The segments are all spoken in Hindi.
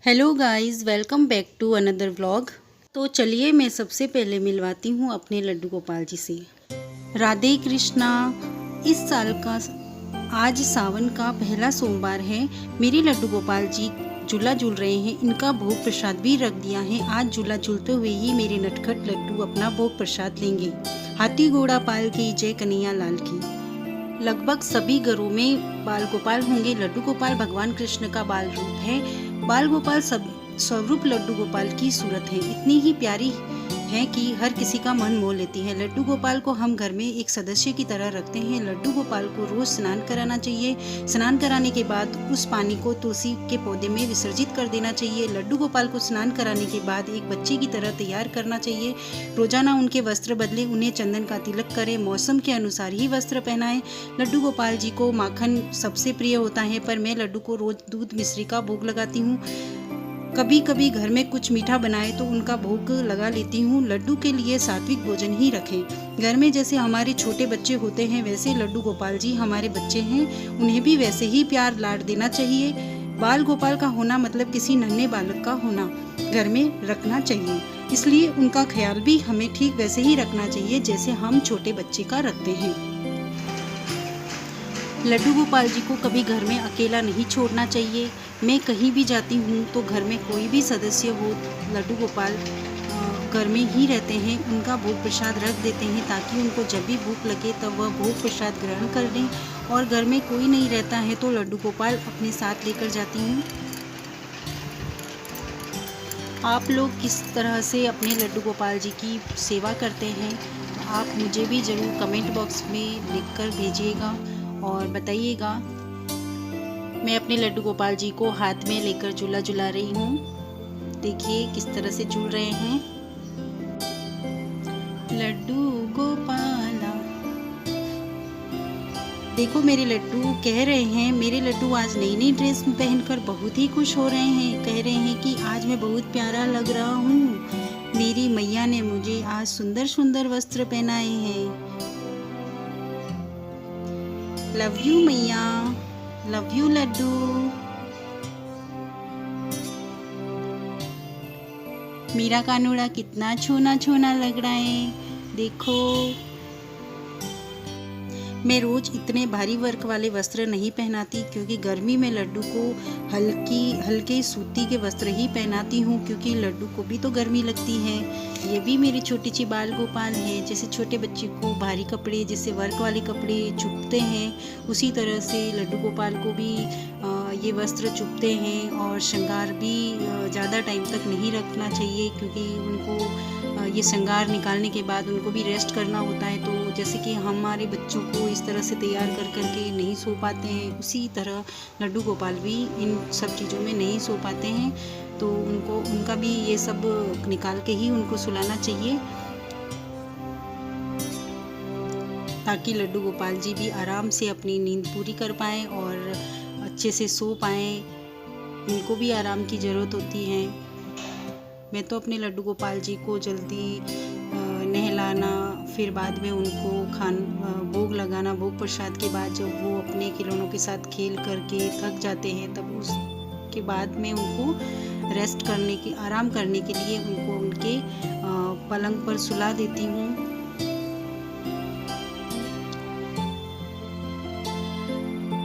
Hello guys, welcome back to another vlog. तो चलिए मैं सबसे पहले मिलवाती हूँ अपने लड्डू गोपाल जी से। राधे कृष्णा। इस साल का आज सावन का पहला सोमवार है। मेरे लड्डू गोपाल जी झूला झूल रहे हैं। इनका भोग प्रसाद भी रख दिया है। आज झूला झूलते हुए ही मेरे नटखट लड्डू अपना भोग प्रसाद लेंगे। हाथी घोड़ा पाल की जय कन्हैया लाल की। लगभग सभी घरों में बाल गोपाल होंगे। लड्डू गोपाल भगवान कृष्ण का बाल रूप है। बाल गोपाल स्वरूप लड्डू गोपाल की सूरत है इतनी ही प्यारी है कि हर किसी का मन मोह लेती है। लड्डू गोपाल को हम घर में एक सदस्य की तरह रखते हैं। लड्डू गोपाल को रोज स्नान कराना चाहिए। स्नान कराने के बाद उस पानी को तुलसी के पौधे में विसर्जित कर देना चाहिए। लड्डू गोपाल को स्नान कराने के बाद एक बच्चे की तरह तैयार करना चाहिए। रोजाना उनके वस्त्र बदले, उन्हें चंदन का तिलक करें, मौसम के अनुसार ही वस्त्र पहनाएं। लड्डू गोपाल जी को माखन सबसे प्रिय होता है, पर मैं लड्डू को रोज दूध मिश्री का भोग लगाती हूँ। कभी कभी घर में कुछ मीठा बनाए तो उनका भोग लगा लेती हूँ। लड्डू के लिए सात्विक भोजन ही रखें। घर में जैसे हमारे छोटे बच्चे होते हैं वैसे लड्डू गोपाल जी हमारे बच्चे हैं। उन्हें भी वैसे ही प्यार लाड देना चाहिए। बाल गोपाल का होना मतलब किसी नन्हे बालक का होना घर में रखना चाहिए। इसलिए उनका ख्याल भी हमें ठीक वैसे ही रखना चाहिए जैसे हम छोटे बच्चे का रखते हैं। लड्डू गोपाल जी को कभी घर में अकेला नहीं छोड़ना चाहिए। मैं कहीं भी जाती हूँ तो घर में कोई भी सदस्य हो, लड्डू गोपाल घर में ही रहते हैं। उनका भोग प्रसाद रख देते हैं ताकि उनको जब भी भूख लगे तब वह भोग प्रसाद ग्रहण कर लें। और घर में कोई नहीं रहता है तो लड्डू गोपाल अपने साथ लेकर जाती हूँ। आप लोग किस तरह से अपने लड्डू गोपाल जी की सेवा करते हैं, आप मुझे भी ज़रूर कमेंट बॉक्स में लिखकर भेजिएगा और बताइएगा। मैं अपने लड्डू गोपाल जी को हाथ में लेकर झूला झुला रही हूँ। देखिए किस तरह से झूल रहे हैं। लड्डू गोपाला। देखो मेरे लड्डू कह रहे हैं, मेरे लड्डू आज नई नई ड्रेस पहनकर बहुत ही खुश हो रहे हैं। कह रहे हैं कि आज मैं बहुत प्यारा लग रहा हूँ। मेरी मैया ने मुझे आज सुंदर सुंदर वस्त्र पहनाए हैं। लव यू मैया, लव यू लड्डू। मेरा कानूड़ा कितना छोना छोना लग रहा है, देखो। मैं रोज इतने भारी वर्क वाले वस्त्र नहीं पहनाती क्योंकि गर्मी में लड्डू को हल्के सूती के वस्त्र ही पहनाती हूँ, क्योंकि लड्डू को भी तो गर्मी लगती है। ये भी मेरी छोटी सी बाल गोपाल है। जैसे छोटे बच्चे को भारी कपड़े, जैसे वर्क वाले कपड़े चुभते हैं, उसी तरह से लड्डू गोपाल को भी ये वस्त्र चुभते हैं। और श्रृंगार भी ज़्यादा टाइम तक नहीं रखना चाहिए क्योंकि उनको ये श्रृंगार निकालने के बाद उनको भी रेस्ट करना होता है। तो जैसे कि हमारे बच्चों को इस तरह से तैयार कर करके नहीं सो पाते हैं, उसी तरह लड्डू गोपाल भी इन सब चीज़ों में नहीं सो पाते हैं। तो उनका भी ये सब निकाल के ही उनको सुलाना चाहिए ताकि लड्डू गोपाल जी भी आराम से अपनी नींद पूरी कर पाएँ और अच्छे से सो पाएँ। इनको भी आराम की ज़रूरत होती है। मैं तो अपने लड्डू गोपाल जी को जल्दी नहलाना, फिर बाद में उनको भोग लगाना, भोग प्रसाद के बाद जब वो अपने खिलौनों के साथ खेल करके थक जाते हैं तब उसके बाद में उनको रेस्ट करने के, आराम करने के लिए उनको उनके पलंग पर सुला देती हूँ।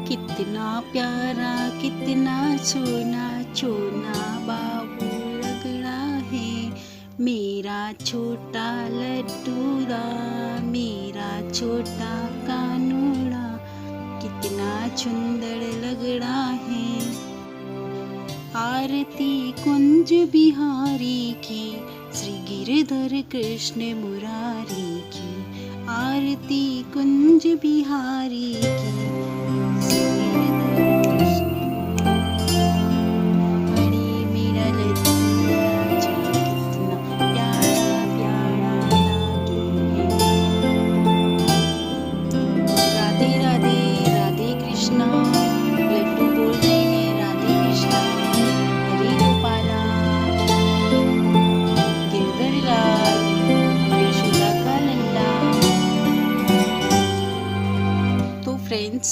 कितना प्यारा, कितना सोना सोना बाबू लग रहा है मेरा छोटा लड्डूरा, मेरा छोटा कानूड़ा, कितना सुंदर लग रहा है। आरती कुंज बिहारी की, श्री गिरधर कृष्ण मुरारी की। आरती कुंज बिहारी की, फ्रेंड्स,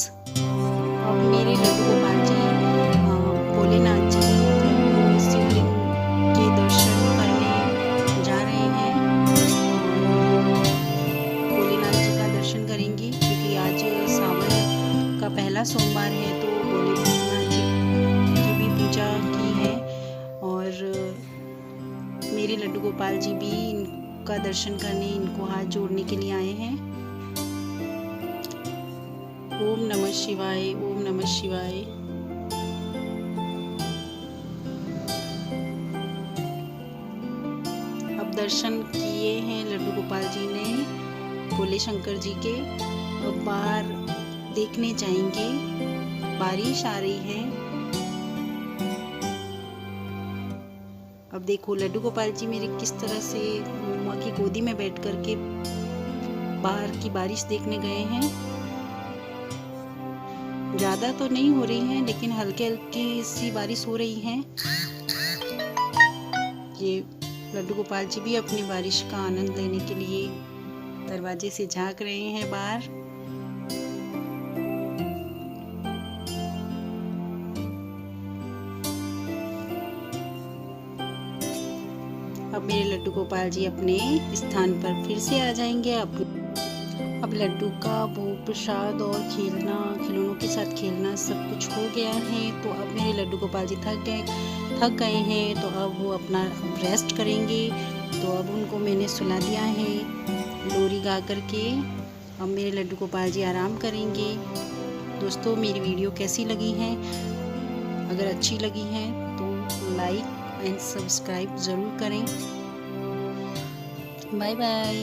गोपाल जी भी इनका दर्शन करने, इनको हाथ जोड़ने के लिए आए हैं। ओम नमः शिवाय, ओम नमः शिवाय। अब दर्शन किए हैं लड्डू गोपाल जी ने भोले शंकर जी के। अब बाहर देखने जाएंगे, बारिश आ रही है। अब देखो लड्डू गोपाल जी मेरे किस तरह से मम्मा की गोदी में बैठ करके बाहर की बारिश देखने गए हैं। ज़्यादा तो नहीं हो रही है, लेकिन हल्की हल्की सी बारिश हो रही है। ये लड्डू गोपाल जी भी अपनी बारिश का आनंद लेने के लिए दरवाजे से झांक रहे हैं बाहर। अब मेरे लड्डू गोपाल जी अपने स्थान पर फिर से आ जाएंगे। अब लड्डू का भोग प्रसाद और खेलना, खिलौनों के साथ खेलना सब कुछ हो गया है। तो अब मेरे लड्डू गोपाल जी थक गए हैं, तो अब वो अपना रेस्ट करेंगे। तो अब उनको मैंने सुला दिया है लोरी गा करके। अब मेरे लड्डू गोपाल जी आराम करेंगे। दोस्तों मेरी वीडियो कैसी लगी है? अगर अच्छी लगी है तो लाइक एंड सब्सक्राइब ज़रूर करें। Bye bye.